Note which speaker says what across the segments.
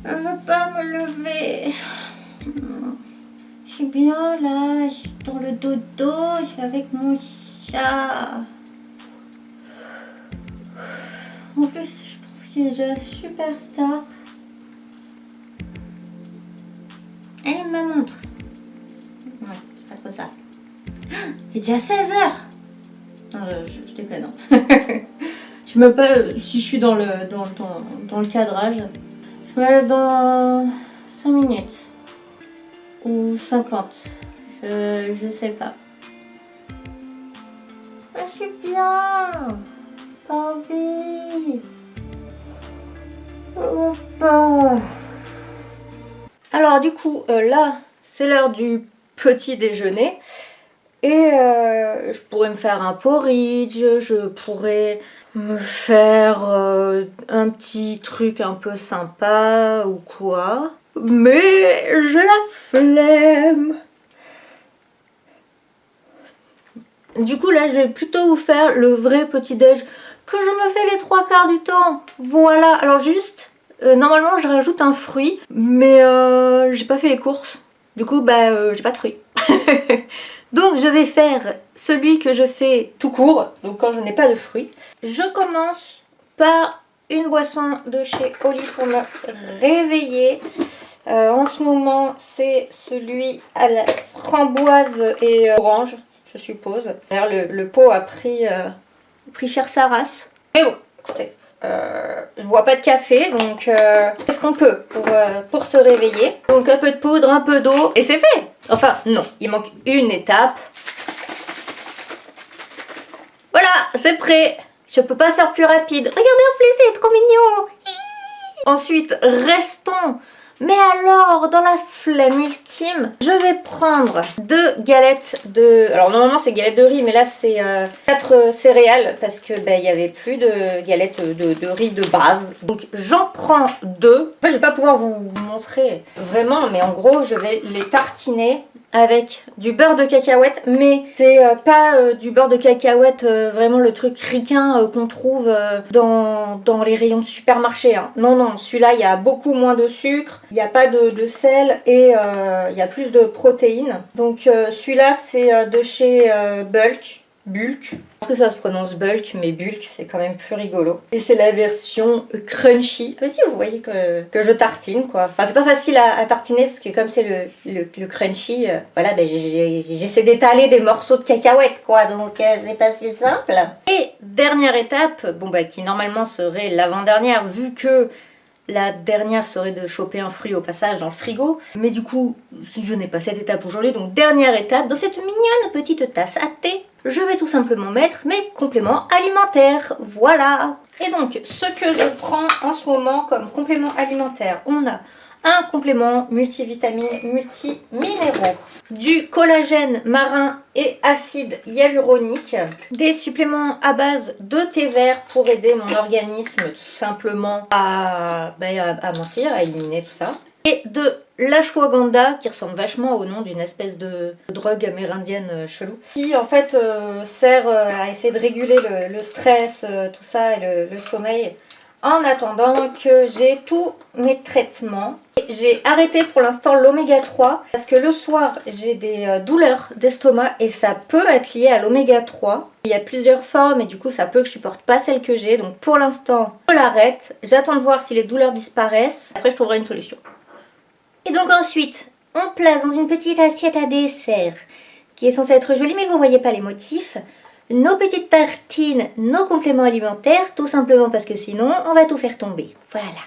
Speaker 1: Je veux pas me lever. Je suis bien là, je suis dans le dodo, je suis avec mon chat. En plus, je pense qu'il est déjà superstar. Elle est ma montre. Ouais, c'est pas trop ça. Il est déjà 16h. Non, je déconne. Non. Je me pas si je suis dans le cadrage. Je me lève dans 5 minutes. Ou 50. Je sais pas. Je suis bien. Pas envie. Alors du coup, là, c'est l'heure du petit déjeuner. Et je pourrais me faire un porridge, je pourrais me faire un petit truc un peu sympa ou quoi. Mais j'ai la flemme. Du coup là je vais plutôt vous faire le vrai petit déj que je me fais les 3/4 du temps. Voilà, alors juste, normalement je rajoute un fruit, mais j'ai pas fait les courses. Du coup j'ai pas de fruits. Donc je vais faire celui que je fais tout court, donc quand je n'ai pas de fruits. Je commence par une boisson de chez Oli pour me réveiller. En ce moment c'est celui à la framboise et orange, je suppose. D'ailleurs le pot a pris cher sa race. Mais bon, écoutez, je bois pas de café, donc qu'est-ce qu'on peut pour se réveiller. Donc un peu de poudre, un peu d'eau, et c'est fait. Enfin non, il manque une étape. Voilà, c'est prêt. Je peux pas faire plus rapide. Regardez un flé, c'est trop mignon. Ensuite, restons. Mais alors, dans la flemme ultime, je vais prendre 2 galettes de... Alors normalement c'est galettes de riz, mais là c'est 4 céréales parce que il y avait plus de galettes de riz de base. Donc j'en prends 2. En fait, je vais pas pouvoir vous montrer vraiment, mais en gros je vais les tartiner avec du beurre de cacahuète, mais c'est pas du beurre de cacahuète vraiment le truc ricain qu'on trouve dans les rayons de supermarché. Hein. Non, non, celui-là il y a beaucoup moins de sucre, il n'y a pas de sel et il y a plus de protéines. Donc celui-là c'est de chez Bulk. Je pense que ça se prononce Bulk, mais Bulk c'est quand même plus rigolo. Et c'est la version crunchy. Je sais pas si vous voyez que je tartine quoi. Enfin c'est pas facile à tartiner parce que comme c'est le crunchy, voilà, j'essaie d'étaler des morceaux de cacahuètes quoi. Donc c'est pas si simple. Et dernière étape, qui normalement serait l'avant-dernière vu que la dernière serait de choper un fruit au passage dans le frigo. Mais du coup, si je n'ai pas cette étape aujourd'hui, donc dernière étape, dans cette mignonne petite tasse à thé, je vais tout simplement mettre mes compléments alimentaires. Voilà. Et donc, ce que je prends en ce moment comme complément alimentaire, on a un complément multivitamine, multiminéraux, du collagène marin et acide hyaluronique, des suppléments à base de thé vert pour aider mon organisme tout simplement à mincir, à éliminer tout ça, et de l'ashwagandha qui ressemble vachement au nom d'une espèce de drogue amérindienne chelou, qui en fait sert à essayer de réguler le stress, tout ça, et le sommeil, en attendant que j'ai tous mes traitements. J'ai arrêté pour l'instant l'oméga 3 parce que le soir j'ai des douleurs d'estomac et ça peut être lié à l'oméga 3. Il y a plusieurs formes et du coup ça peut que je supporte pas celle que j'ai. Donc pour l'instant je l'arrête. J'attends de voir si les douleurs disparaissent. Après je trouverai une solution. Et donc ensuite on place dans une petite assiette à dessert qui est censée être jolie mais vous voyez pas les motifs. Nos petites tartines, nos compléments alimentaires, tout simplement parce que sinon on va tout faire tomber. Voilà.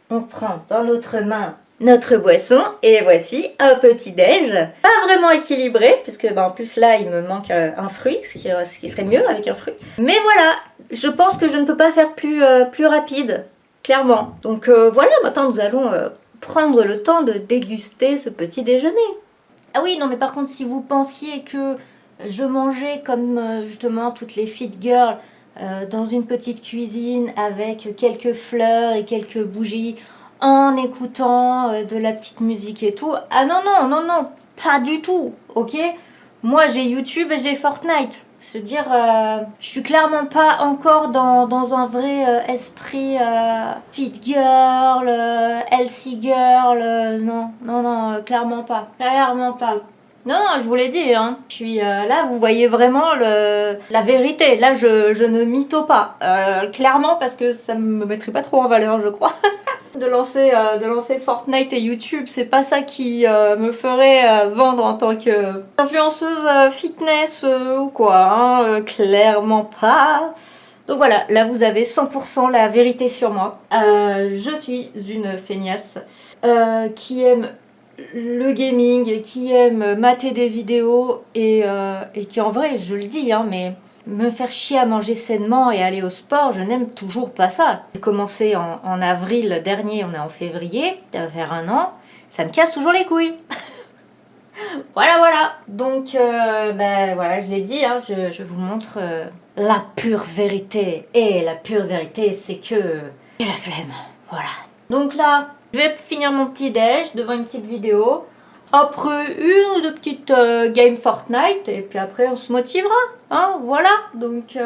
Speaker 1: On prend dans l'autre main notre boisson et voici un petit déj. Pas vraiment équilibré puisque en plus là il me manque un fruit, ce qui serait mieux avec un fruit. Mais voilà, je pense que je ne peux pas faire plus rapide, clairement. Donc voilà, maintenant nous allons prendre le temps de déguster ce petit déjeuner. Ah oui, non mais par contre si vous pensiez que je mangeais comme justement toutes les fit girls dans une petite cuisine avec quelques fleurs et quelques bougies en écoutant de la petite musique et tout. Ah non, non, non, non, pas du tout, ok? Moi j'ai YouTube et j'ai Fortnite. Je veux dire, je suis clairement pas encore dans un vrai esprit fit girl, healthy girl, non, clairement pas, Non, je vous l'ai dit, hein. Je suis là, vous voyez vraiment la vérité. Là, je ne mytho pas, clairement, parce que ça me mettrait pas trop en valeur, je crois. De lancer Fortnite et YouTube, c'est pas ça qui me ferait vendre en tant qu'influenceuse fitness ou quoi, hein, clairement pas. Donc voilà, là vous avez 100% la vérité sur moi. Je suis une feignasse qui aime le gaming, qui aime mater des vidéos et qui en vrai, je le dis, hein, mais me faire chier à manger sainement et aller au sport, je n'aime toujours pas ça. J'ai commencé en avril dernier, on est en février, ça va faire 1 an, ça me casse toujours les couilles. Voilà. Donc, voilà, je l'ai dit, hein, je vous montre la pure vérité. Et la pure vérité, c'est que j'ai la flemme. Voilà. Donc là, je vais finir mon petit déj devant une petite vidéo. Après une ou deux petites games Fortnite, et puis après on se motivera, hein, voilà, donc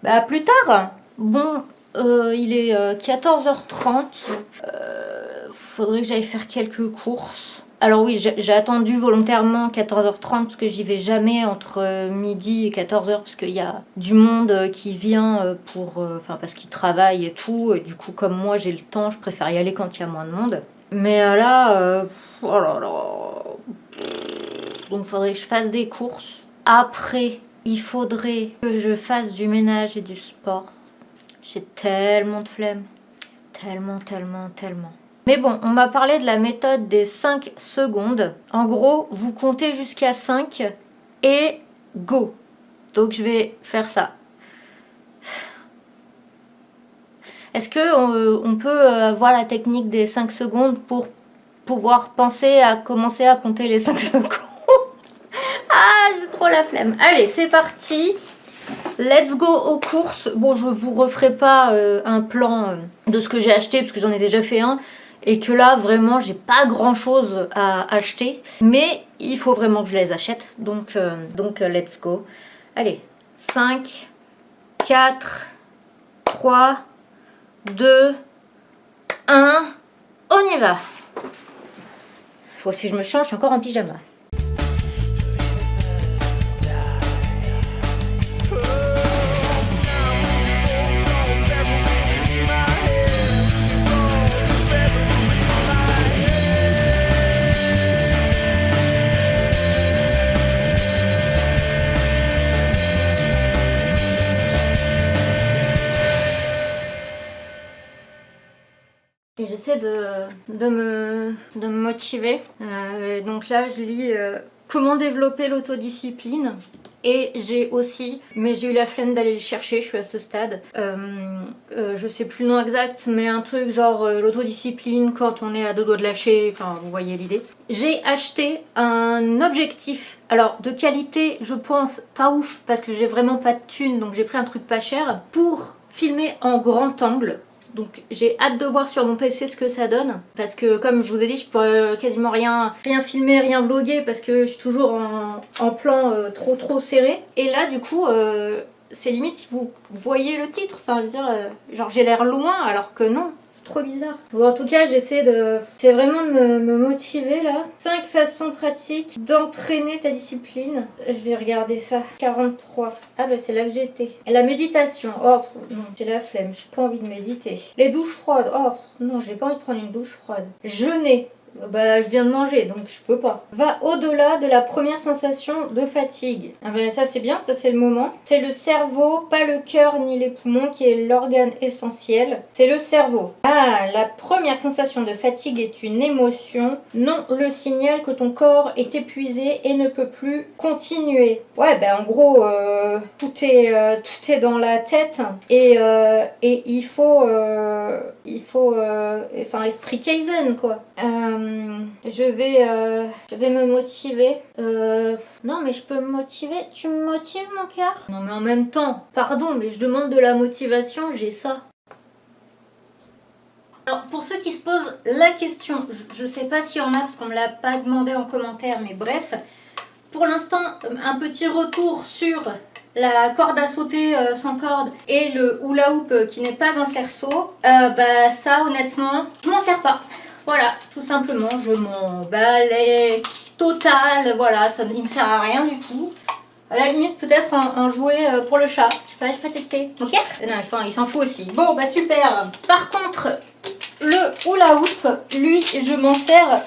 Speaker 1: à plus tard. Bon, il est 14h30, faudrait que j'aille faire quelques courses. Alors oui, j'ai attendu volontairement 14h30 parce que j'y vais jamais entre midi et 14h parce qu'il y a du monde qui vient parce qu'ils travaillent et tout, et du coup comme moi j'ai le temps, je préfère y aller quand il y a moins de monde. Mais là, oh là là. Donc il faudrait que je fasse des courses. Après, il faudrait que je fasse du ménage et du sport. J'ai tellement de flemme. Tellement. Mais bon, on m'a parlé de la méthode des 5 secondes. En gros, vous comptez jusqu'à 5 et go. Donc je vais faire ça. Est-ce qu'on peut avoir la technique des 5 secondes pour pouvoir penser à commencer à compter les 5 secondes? Ah, j'ai trop la flemme. Allez, c'est parti. Let's go aux courses. Bon, je vous referai pas un plan de ce que j'ai acheté parce que j'en ai déjà fait un et que là, vraiment, j'ai pas grand chose à acheter. Mais il faut vraiment que je les achète. Donc let's go. Allez, 5, 4, 3, 2, 1, on y va. Faut aussi que je me change, je suis encore en pyjama. Et j'essaie de me motiver. Donc là, je lis Comment développer l'autodiscipline. Et j'ai aussi, mais j'ai eu la flemme d'aller le chercher, je suis à ce stade. Je sais plus le nom exact, mais un truc genre l'autodiscipline quand on est à 2 doigts de lâcher, enfin vous voyez l'idée. J'ai acheté un objectif, alors de qualité je pense pas ouf parce que j'ai vraiment pas de thunes, donc j'ai pris un truc pas cher, pour filmer en grand angle. Donc j'ai hâte de voir sur mon PC ce que ça donne. Parce que comme je vous ai dit, je pourrais quasiment rien filmer, rien vlogger parce que je suis toujours en plan trop serré. Et là du coup, c'est limite si vous voyez le titre. Enfin je veux dire, genre j'ai l'air loin alors que non. C'est trop bizarre. Bon, en tout cas, j'essaie vraiment de me motiver là. 5 façons pratiques d'entraîner ta discipline. Je vais regarder ça. 43. Ah bah c'est là que j'étais. La méditation. Oh non, j'ai la flemme. J'ai pas envie de méditer. Les douches froides. Oh non, j'ai pas envie de prendre une douche froide. Jeûner. Bah je viens de manger donc je peux pas. Va au-delà de la première sensation de fatigue. Ah bah ça c'est bien, ça c'est le moment. C'est le cerveau, pas le cœur ni les poumons qui est l'organe essentiel. C'est le cerveau. Ah, la première sensation de fatigue est une émotion, non le signal que ton corps est épuisé et ne peut plus continuer. Ouais bah en gros tout est dans la tête et il faut esprit Kaizen quoi. Je vais me motiver. Non mais je peux me motiver. Tu me motives mon cœur? Non mais en même temps, pardon mais je demande de la motivation, j'ai ça. Alors pour ceux qui se posent la question, je sais pas s'il y en a parce qu'on me l'a pas demandé en commentaire mais bref. pour l'instant, un petit retour sur la corde à sauter sans corde et le hula hoop qui n'est pas un cerceau. Bah ça honnêtement, je m'en sers pas. Voilà, tout simplement, je m'en balais total. Voilà, ça il me sert à rien du tout. À la limite, peut-être un jouet pour le chat. Je sais pas testé. Ok? Non, il s'en fout aussi. Bon, bah super. Par contre, le hula hoop, lui, je m'en sers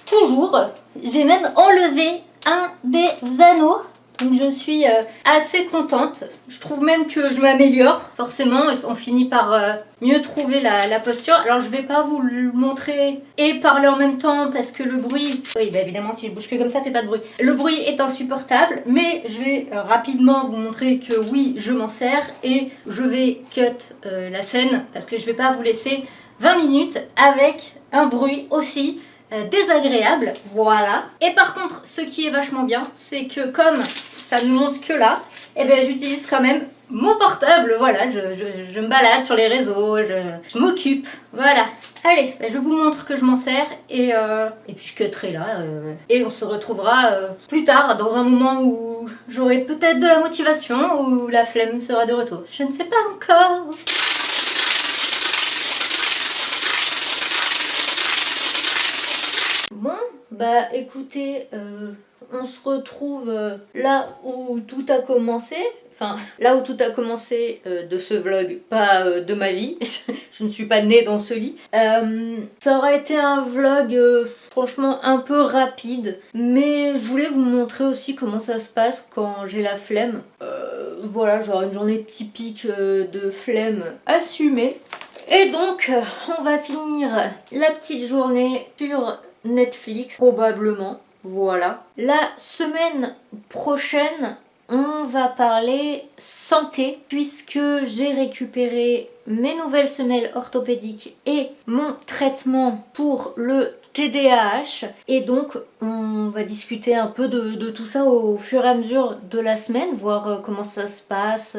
Speaker 1: toujours. J'ai même enlevé un des anneaux. Donc je suis assez contente. Je trouve même que je m'améliore. Forcément, on finit par mieux trouver la posture. Alors je vais pas vous le montrer et parler en même temps parce que le bruit... Oui, bah évidemment, si je bouge que comme ça, fait pas de bruit. Le bruit est insupportable, mais je vais rapidement vous montrer que oui, je m'en sers. Et je vais cut la scène parce que je vais pas vous laisser 20 minutes avec un bruit aussi désagréable, voilà. Et par contre, ce qui est vachement bien, c'est que comme ça ne monte que là, et ben j'utilise quand même mon portable, voilà, je me balade sur les réseaux, je m'occupe, voilà. Allez, ben je vous montre que je m'en sers et puis je cutterai là et on se retrouvera plus tard dans un moment où j'aurai peut-être de la motivation ou la flemme sera de retour. Je ne sais pas encore. Bon, bah écoutez, on se retrouve là où tout a commencé. Enfin, là où tout a commencé de ce vlog, pas de ma vie. Je ne suis pas née dans ce lit. Ça aurait été un vlog franchement un peu rapide. Mais je voulais vous montrer aussi comment ça se passe quand j'ai la flemme. Voilà, genre une journée typique de flemme assumée. Et donc, on va finir la petite journée sur Netflix, probablement. Voilà. La semaine prochaine, on va parler santé, puisque j'ai récupéré mes nouvelles semelles orthopédiques et mon traitement pour le TDAH. Et donc, on va discuter un peu de tout ça au fur et à mesure de la semaine, voir comment ça se passe.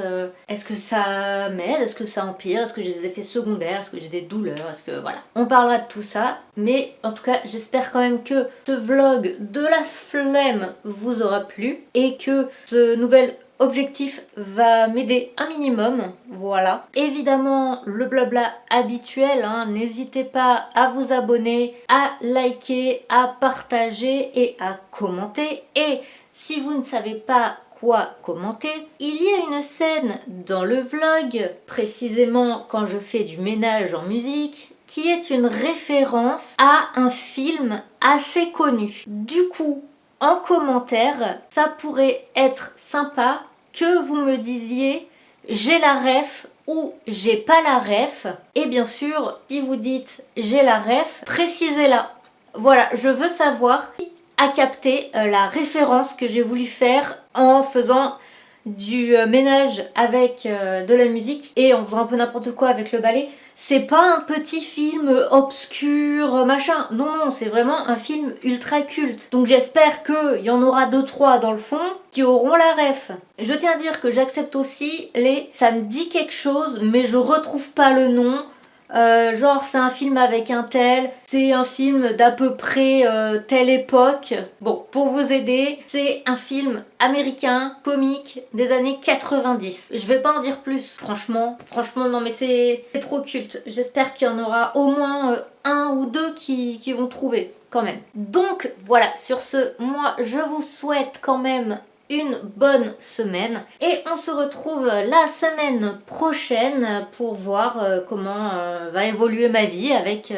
Speaker 1: Est-ce que ça m'aide? Est-ce que ça empire? Est-ce que j'ai des effets secondaires? Est-ce que j'ai des douleurs? Est-ce que voilà. On parlera de tout ça. Mais en tout cas, j'espère quand même que ce vlog de la flemme vous aura plu et que ce nouvel objectif va m'aider un minimum, voilà. Évidemment, le blabla habituel, hein, n'hésitez pas à vous abonner, à liker, à partager et à commenter. Et si vous ne savez pas quoi commenter, il y a une scène dans le vlog, précisément quand je fais du ménage en musique, qui est une référence à un film assez connu. Du coup, en commentaire, ça pourrait être sympa que vous me disiez j'ai la ref ou j'ai pas la ref. Et bien sûr, si vous dites j'ai la ref, précisez-la. Voilà, je veux savoir qui a capté la référence que j'ai voulu faire en faisant du ménage avec de la musique et en faisant un peu n'importe quoi avec le balai. C'est pas un petit film obscur, machin. Non, non, c'est vraiment un film ultra culte. Donc j'espère qu'il y en aura 2-3 dans le fond qui auront la ref. Je tiens à dire que j'accepte aussi les « ça me dit quelque chose mais je retrouve pas le nom ». Genre c'est un film avec un tel, c'est un film d'à peu près telle époque. Bon, pour vous aider, c'est un film américain, comique, des années 90. Je vais pas en dire plus, franchement non mais c'est trop culte. J'espère qu'il y en aura au moins un ou deux qui vont trouver quand même. Donc voilà, sur ce, moi je vous souhaite quand même une bonne semaine et on se retrouve la semaine prochaine pour voir comment va évoluer ma vie avec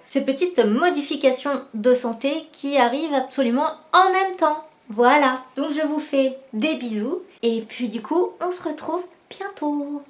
Speaker 1: ces petites modifications de santé qui arrivent absolument en même temps. Voilà, donc je vous fais des bisous et puis du coup on se retrouve bientôt.